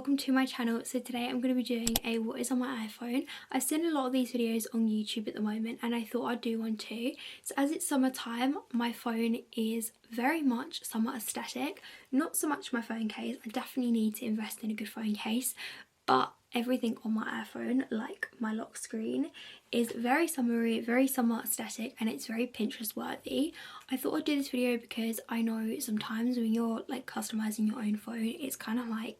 welcome to my channel. So today I'm going to be doing a what is on my iPhone. I've seen a lot of these videos on YouTube at the moment and I thought I'd do one too. So as it's summertime, my phone is very much summer aesthetic. Not so much my phone case, I definitely need to invest in a good phone case, but everything on my iPhone, like my lock screen, is very summery, very summer aesthetic, and it's very Pinterest worthy. I thought I'd do this video because I know sometimes when you're like customizing your own phone, it's kind of like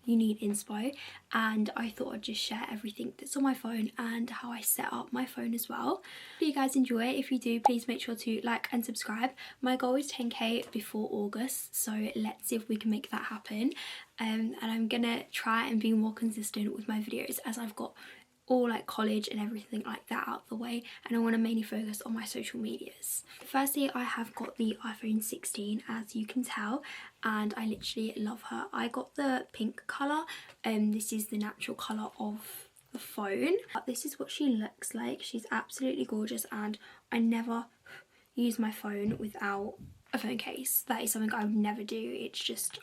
you need inspo, and I thought I'd just share everything that's on my phone and how I set up my phone as well. Hope you guys enjoy. If you do, please make sure to like and subscribe. My goal is 10k before August, so let's see if we can make that happen. And I'm gonna try and be more consistent with my videos as I've got all like college and everything like that out of the way, and I want to mainly focus on my social medias. Firstly, I have got the iPhone 16, as you can tell, and I literally love her. I got the pink colour, and this is the natural colour of the phone. But this is what she looks like. She's absolutely gorgeous, and I never use my phone without a phone case. That is something I would never do. It's just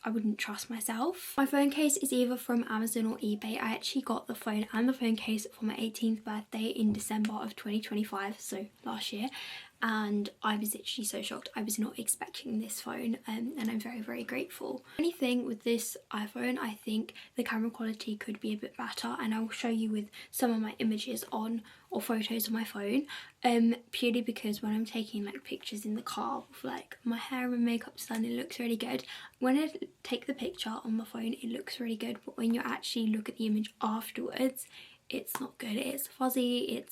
I wouldn't trust myself. My phone case is either from Amazon or eBay. I actually got the phone and the phone case for my 18th birthday in December of 2025, so last year, and I was literally so shocked. I was not expecting this phone, and I'm very, very grateful. Anything with this iPhone, I think the camera quality could be a bit better, and I'll show you with some of my images on or photos on my phone, purely because when I'm taking like pictures in the car with like my hair and makeup done, it looks really good. When I take the picture on my phone, it looks really good, but when you actually look at the image afterwards, it's not good. It's fuzzy,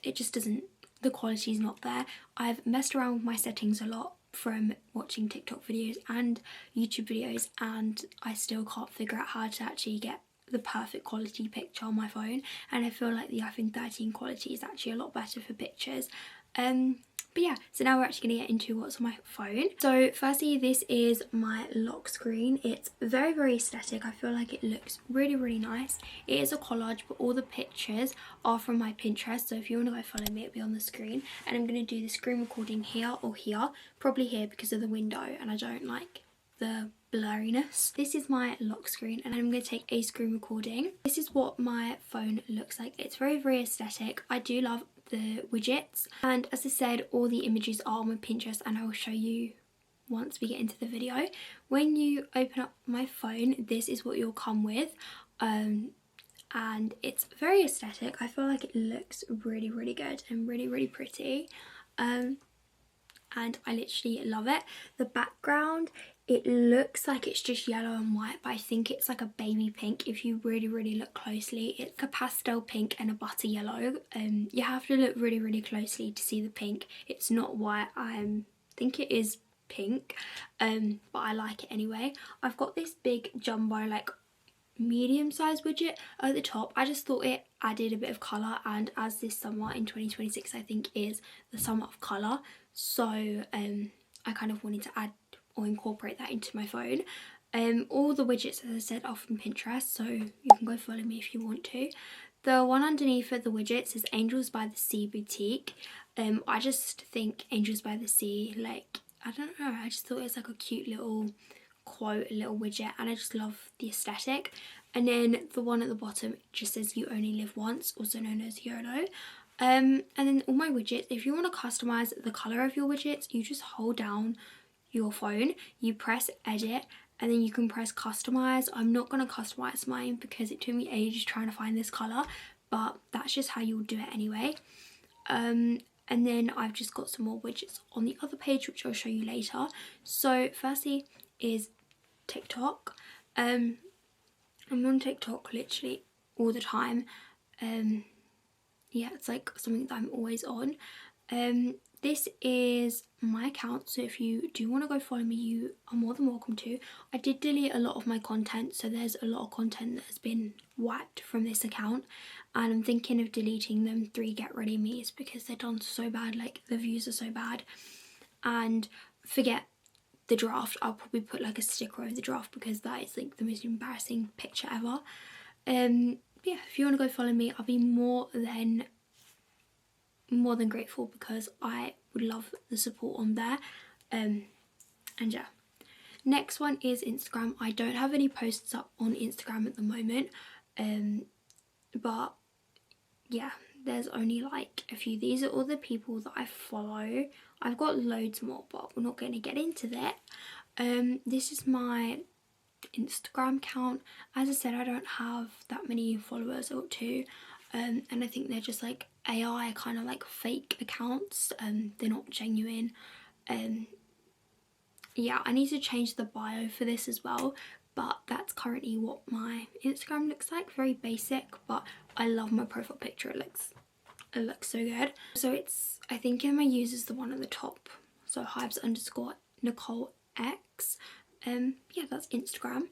it just doesn't, the quality's not there. I've messed around with my settings a lot from watching TikTok videos and YouTube videos, and I still can't figure out how to actually get the perfect quality picture on my phone, and I feel like the iPhone 13 quality is actually a lot better for pictures. But yeah, so now we're actually going to get into what's on my phone. So firstly, this is my lock screen. It's very, very aesthetic. I feel like it looks really, really nice. It is a collage, but all the pictures are from my Pinterest, so if you want to go follow me, it'll be on the screen. And I'm going to do the screen recording here or here, probably here because of the window, and I don't like the blurriness. This is my lock screen, and I'm going to take a screen recording. This is what my phone looks like. It's very, very aesthetic. I do love the widgets, and as I said, all the images are on my Pinterest, and I will show you once we get into the video. When you open up my phone, this is what you'll come with, and it's very aesthetic. I feel like it looks really, really good and really, really pretty, and I literally love it. The background, it looks like it's just yellow and white, but I think it's like a baby pink if you really, really look closely. It's a pastel pink and a butter yellow. You have to look really, really closely to see the pink. It's not white. I think it is pink, but I like it anyway. I've got this big jumbo, like medium-sized widget at the top. I just thought it added a bit of colour, and as this summer in 2026 I think is the summer of colour, so I kind of wanted to add or incorporate that into my phone. All the widgets, as I said, are from Pinterest, so you can go follow me if you want to. The one underneath of the widgets is Angels by the Sea Boutique. I just think Angels by the Sea, like, I don't know, I just thought it was like a cute little quote, a little widget, and I just love the aesthetic. And then the one at the bottom just says You Only Live Once, also known as YOLO. And then all my widgets, if you want to customize the color of your widgets, you just hold down your phone, you press edit, and then you can press customize. I'm not going to customize mine because it took me ages trying to find this color, but that's just how you'll do it anyway. And then I've just got some more widgets on the other page, which I'll show you later. So firstly is TikTok. I'm on TikTok literally all the time. Yeah, it's like something that I'm always on. This is my account, so if you do want to go follow me, you are more than welcome to. I did delete a lot of my content, so there's a lot of content that has been wiped from this account, and I'm thinking of deleting them 3 get ready me's because they're done so bad, like the views are so bad. And forget the draft, I'll probably put like a sticker over the draft because that is like the most embarrassing picture ever. Yeah, if you want to go follow me, I'll be more than grateful because I would love the support on there. And yeah, Next one is Instagram. I don't have any posts up on Instagram at the moment, but yeah, there's only like a few. These are all the people that I follow. I've got loads more, but we're not going to get into that. This is my Instagram account. As I said, I don't have that many followers, or two, and I think they're just like AI kind of like fake accounts. They're not genuine. Yeah, I need to change the bio for this as well, but that's currently what my Instagram looks like. Very basic, but I love my profile picture. It looks so good. So it's, I think in my users, the one at the top, so Hypes_Nicole X. Yeah, that's Instagram.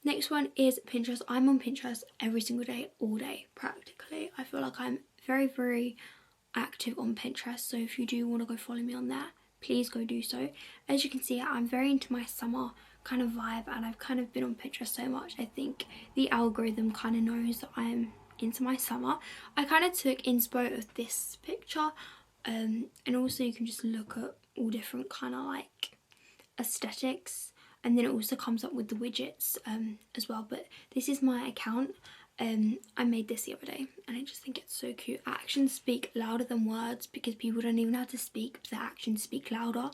Next one is Pinterest. I'm on Pinterest every single day, all day practically. I feel like I'm very, very active on Pinterest, so if you do want to go follow me on there, please go do so. As you can see, I'm very into my summer kind of vibe, and I've kind of been on Pinterest so much. I think the algorithm kind of knows that I'm into my summer. I kind of took inspo of this picture, and also you can just look at all different kind of like aesthetics, and then it also comes up with the widgets as well. But this is my account. I made this the other day and I just think it's so cute. Actions speak louder than words, because people don't even have to speak, but their actions speak louder.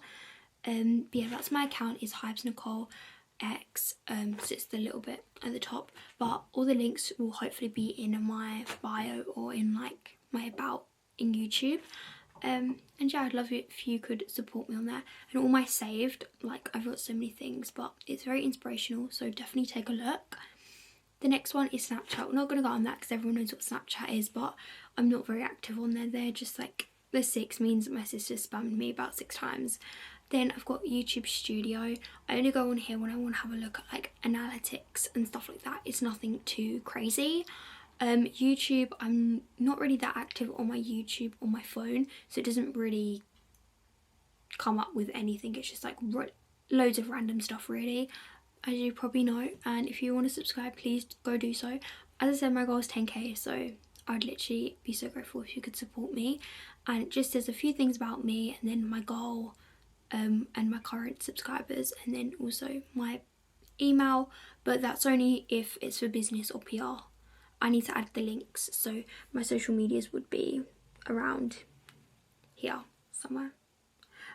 But yeah, that's my account, is Hypes_Nicole X. So it's the little bit at the top, but all the links will hopefully be in my bio or in like my about in YouTube. And yeah, I'd love it if you could support me on there. And all my saved, like I've got so many things, but it's very inspirational, so definitely take a look. The next one is Snapchat. We're not going to go on that because everyone knows what Snapchat is, but I'm not very active on there. They're just like, the 6 means that my sister spammed me about 6 times. Then I've got YouTube Studio. I only go on here when I want to have a look at like analytics and stuff like that. It's nothing too crazy. YouTube, I'm not really that active on my YouTube on my phone, so it doesn't really come up with anything. It's just like loads of random stuff really, as you probably know. And if you want to subscribe, please go do so. As I said, my goal is 10k, so I'd literally be so grateful if you could support me. And it just says a few things about me, and then my goal, and my current subscribers, and then also my email, but that's only if it's for business or PR. I need to add the links, so my social medias would be around here somewhere.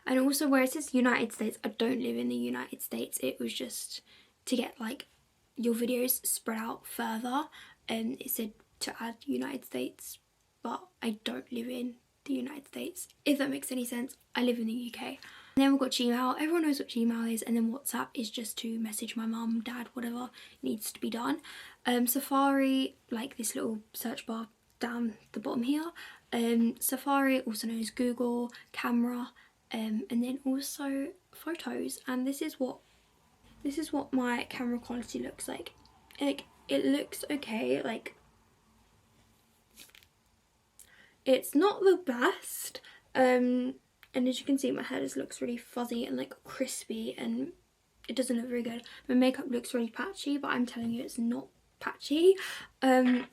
And also where it says United States, I don't live in the United States. It was just to get like your videos spread out further, and it said to add United States, but I don't live in the United States, if that makes any sense. I live in the UK. And then we've got Gmail. Everyone knows what Gmail is. And then WhatsApp is just to message my mum, dad, whatever needs to be done. Safari, like this little search bar down the bottom here. Safari, also known as Google, camera, and then also photos. And this is what my camera quality looks like. Like, it looks okay. Like, it's not the best. And as you can see, my hair just looks really fuzzy and like crispy, and it doesn't look very good. My makeup looks really patchy, but I'm telling you, it's not patchy. But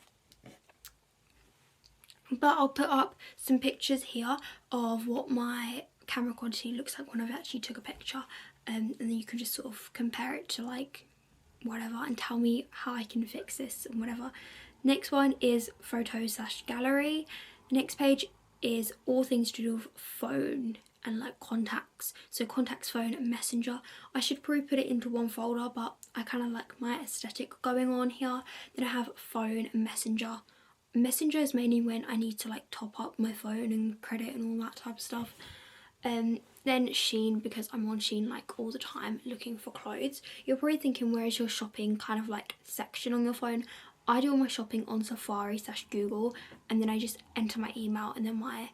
I'll put up some pictures here of what my camera quality looks like when I've actually took a picture, and then you can just sort of compare it to like whatever and tell me how I can fix this and whatever. Next one is photos/gallery. Next page is all things to do with phone and like contacts. So contacts, phone and messenger. I should probably put it into one folder, but I kind of like my aesthetic going on here. Then I have phone and messenger. Messenger is mainly when I need to like top up my phone and credit and all that type of stuff. Then Shein, because I'm on Shein like all the time looking for clothes. You're probably thinking, where is your shopping kind of like section on your phone? I do all my shopping on Safari/Google, and then I just enter my email, and then my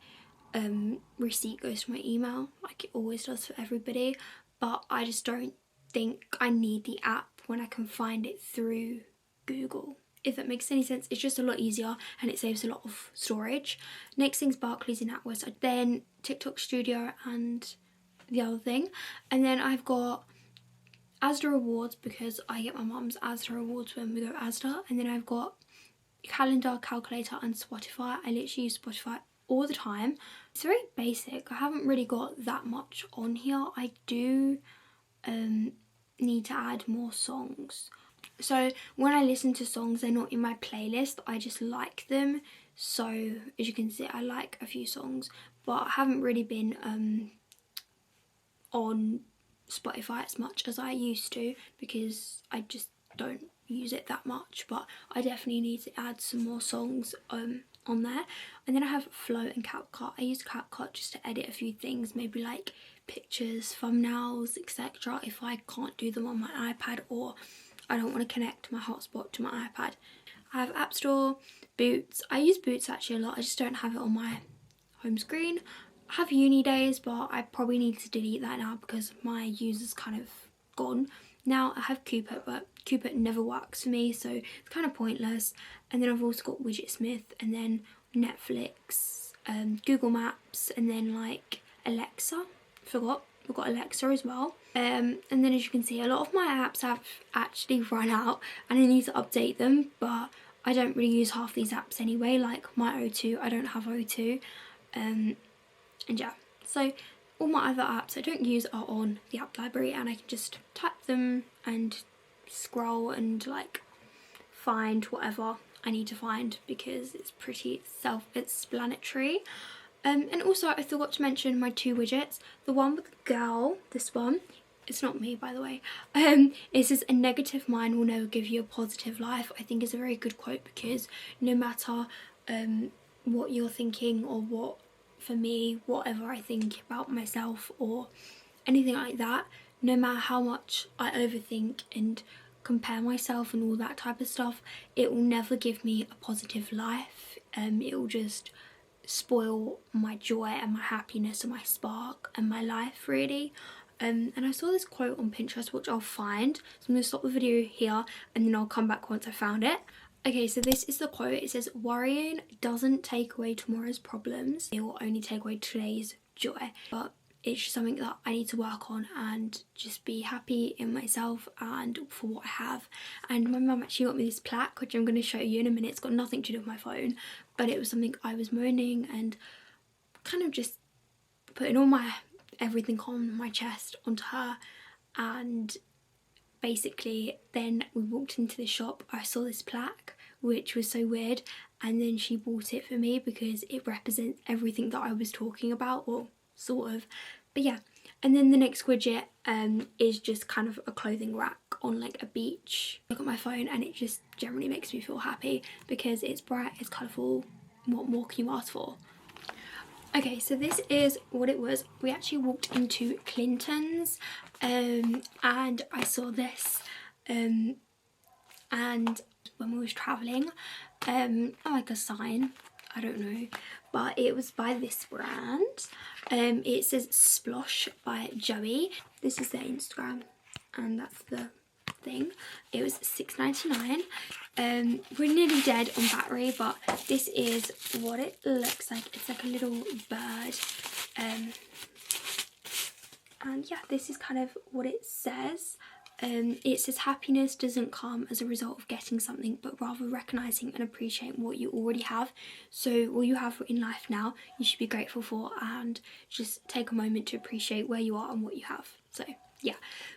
receipt goes to my email, like it always does for everybody. But I just don't think I need the app when I can find it through Google, if that makes any sense. It's just a lot easier and it saves a lot of storage. Next thing's Barclays and NatWest, then TikTok Studio and the other thing. And then I've got Asda Rewards, because I get my mum's Asda Rewards when we go Asda. And then I've got calendar, calculator and Spotify. I literally use Spotify all the time. It's very basic. I haven't really got that much on here. I do need to add more songs. So when I listen to songs, they're not in my playlist, I just like them. So as you can see, I like a few songs, but I haven't really been on Spotify as much as I used to because I just don't use it that much. But I definitely need to add some more songs on there. And then I have Flow and CapCut. I use CapCut just to edit a few things, maybe like pictures, thumbnails, etc. if I can't do them on my iPad or I don't want to connect my hotspot to my iPad. I have App Store, Boots. I use Boots actually a lot, I just don't have it on my home screen. I have uni days, but I probably need to delete that now because my user's kind of gone. Now I have Cupid, but Cupid never works for me, so it's kind of pointless. And then I've also got Widgetsmith, and then Netflix, Google Maps, and then like Alexa. Forgot, we've got Alexa as well. And then as you can see, a lot of my apps have actually run out and I need to update them, but I don't really use half these apps anyway, like my O2, I don't have O2. And yeah, so all my other apps I don't use are on the app library, and I can just type them and scroll and like find whatever I need to find because it's pretty self-explanatory. And also I forgot to mention my 2 widgets. The one with the girl, this one, it's not me by the way, it says a negative mind will never give you a positive life. I think is a very good quote because no matter what you're thinking or what, for me, whatever I think about myself or anything like that, no matter how much I overthink and compare myself and all that type of stuff, it will never give me a positive life. It will just spoil my joy and my happiness and my spark and my life really. And I saw this quote on Pinterest which I'll find, so I'm going to stop the video here and then I'll come back once I found it. Okay, so this is the quote. It says, worrying doesn't take away tomorrow's problems, it will only take away today's joy. But it's just something that I need to work on and just be happy in myself and for what I have. And my mum actually got me this plaque, which I'm going to show you in a minute. It's got nothing to do with my phone, but it was something I was moaning and kind of just putting all my everything on my chest onto her. And basically then we walked into the shop, I saw this plaque which was so weird, and then she bought it for me because it represents everything that I was talking about, or sort of. But yeah, and then the next widget is just kind of a clothing rack on like a beach. Look at my phone and it just generally makes me feel happy because it's bright, it's colourful. What more can you ask for? Okay, so this is what it was. We actually walked into Clinton's and I saw this and when we was travelling, like a sign, I don't know, but it was by this brand. It says Splosh by Joey. This is their Instagram and that's the thing. It was $6.99. We're nearly dead on battery, but this is what it looks like. It's like a little bird, and yeah, this is kind of what it says. It says happiness doesn't come as a result of getting something, but rather recognising and appreciating what you already have. So what you have in life now, you should be grateful for and just take a moment to appreciate where you are and what you have. So yeah,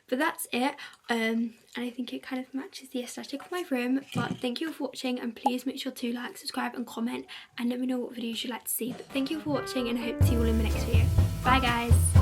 but that's it. And I think it kind of matches the aesthetic of my room. But thank you for watching, and please make sure to like, subscribe and comment and let me know what videos you'd like to see. But thank you for watching and I hope to see you all in the next video. Bye guys.